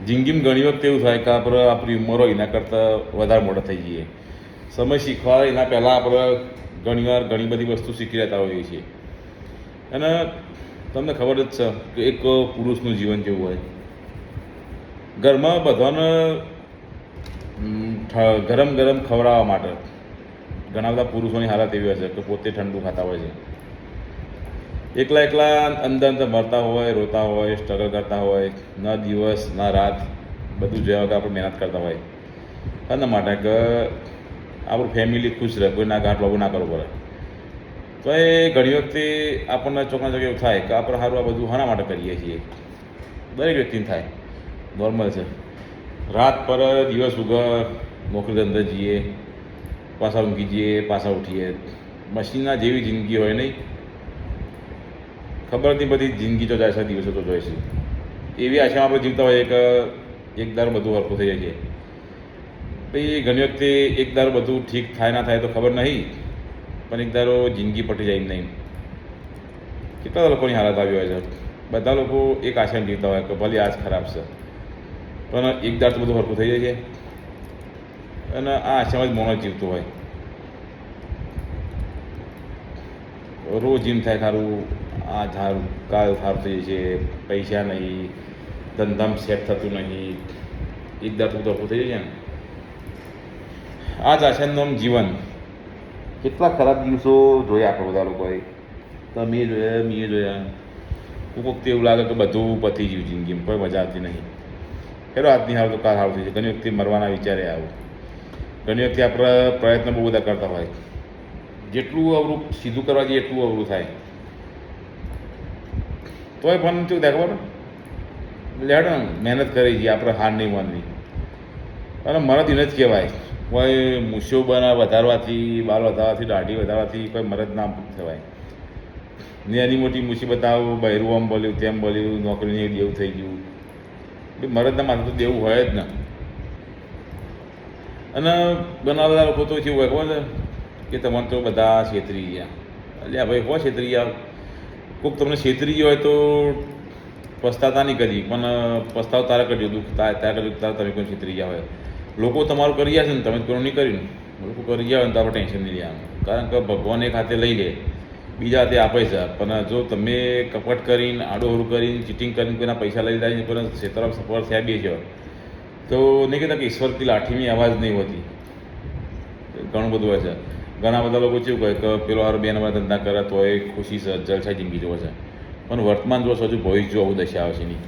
જિંદગીમાં ઘણી વખત એવું થાય કે આપણે આપણી ઉંમર હોય એના કરતાં વધારે મોટા થઈ જઈએ. સમય શીખવા એના પહેલાં આપણે ઘણીવાર ઘણી બધી વસ્તુ શીખી રહેતા હોઈએ છીએ. અને તમને ખબર જ છે કે એક પુરુષનું જીવન કેવું હોય. ઘરમાં બધાને ગરમ ગરમ ખવડાવવા માટે ઘણા બધા પુરુષોની હાલત એવી હોય છે કે પોતે ઠંડુ ખાતા હોય છે. એકલા એકલા અંદર અંદર મરતા હોય, રોતા હોય, સ્ટ્રગલ કરતા હોય, ન દિવસ ના રાત બધું જોયા વગર આપણે મહેનત કરતા હોય એના માટે કે આપણું ફેમિલી ખુશ રહે, કોઈના ઘાટ લાગુ ના કરવું પડે. તો એ ઘણી વખતે આપણને ચોકના ચોક એવું થાય કે આપણે સારું આ બધું શાના માટે કરીએ છીએ. દરેક વ્યક્તિને થાય, નોર્મલ છે. રાત પર દિવસ ઉગર નોકરી ધંધે જઈએ, પાછા ઊંઘી જઈએ, પાછા ઉઠીએ. મશીનના જેવી જિંદગી હોય નહીં, ખબર નહીં બધી જિંદગી તો જાય છે, દિવસો તો જાય છે. એવી આશામાં આપણે જીવતા હોઈએ કે એક દર બધું હરખું થઈ જાય છે. ભાઈ ઘણી વખતે એક દર બધું ઠીક થાય ના થાય તો ખબર નહીં, પણ એક ધારો જિંદગી પટી જાય નહીં. કેટલા લોકોની હાલત આવી હોય છે. બધા લોકો એક આશામાં જીવતા હોય કે ભલે આજ ખરાબ છે, પણ એક દર તો બધું હરખું થઈ જાય છે અને આ આશામાં જ મોણસ જીવતું હોય. રોજ એમ થાય સારું આ સારું કાલ સારું થઈ છે, પૈસા નહીં, ધંધામાં સેટ થતું નહીં, એક દર તો બધું હરખું થઈ જાય છે ને. આ જ આશાનું નામ જીવન. કેટલા ખરાબ દિવસો જોયા આપણે બધા લોકોએ. તમે જોયા, મેં જોયા. કોઈક વખતે એવું લાગે કે બધું પતી ગયું જિંદગીમાં, કોઈ મજા આવતી નહીં. ખેરો આજની હાલ તો કાલ સારું થઈ છે. ઘણી વખતે મરવાના વિચારે આવું. ઘણી વખતે આપણે પ્રયત્ન બહુ બધા કરતા હોય, જેટલું અવરું સીધું કરવા જઈએ એટલું અવરું થાય. તોય પણ શું થાય ખબર, લેડો મહેનત કરી છીએ, આપણે હાર નહીં માનવી. અને મરદ એને જ કહેવાય. કોઈ મૂછો વધારવાથી, બાલ વધારવાથી, દાઢી વધારવાથી કોઈ મરદ ના થવાય. નાની મોટી મુસીબત આવું, બહેરું આમ બોલ્યું, તેમ બોલ્યું, નોકરીને દેવું થઈ ગયું. મરદના માથે તો દેવું હોય જ ને. અને ઘણા બધા લોકો તો કેવું હોય ખબર છે કે તમારે તો બધા છેતરી ગયા. એટલે ભાઈ હો છેતરી ગયા. કોઈક તમને છેતરી ગયો હોય તો પસ્તાતા નહીં કરી, પણ પસ્તાવ તારા કરજો, દુઃખ તારા કરજો તારા તમે કોઈ છેતરી ગયા હોય. લોકો તમારું કરી ગયા છે ને, તમે કોઈનું નહીં કર્યું ને. લોકો કરી ગયા હોય ને તો આપણે ટેન્શન નહીં લેવાનું, કારણ કે ભગવાન એક હાથે લઈ લે, બીજા હાથે આપે છે. પણ જો તમે કપટ કરીને, આડોહરું કરીને, ચીટિંગ કરીને કોઈના પૈસા લઈ જાય, કોઈના ક્ષેત્રમાં સફળ થયા બી છે તો નહીં કહેતા કે ઈશ્વરથી લાઠીની અવાજ નહીં હોતી. ઘણું બધું હોય છે. ઘણા બધા લોકો કેવું કહે કે પેલો હારો બે નંબર ધંધા કરે તો એ ખુશી છે, જલસાઈ જિંદગી જોવે છે. પણ વર્તમાન જો હજુ ભવિષ્ય જો આવું દશા આવે છે નહીં.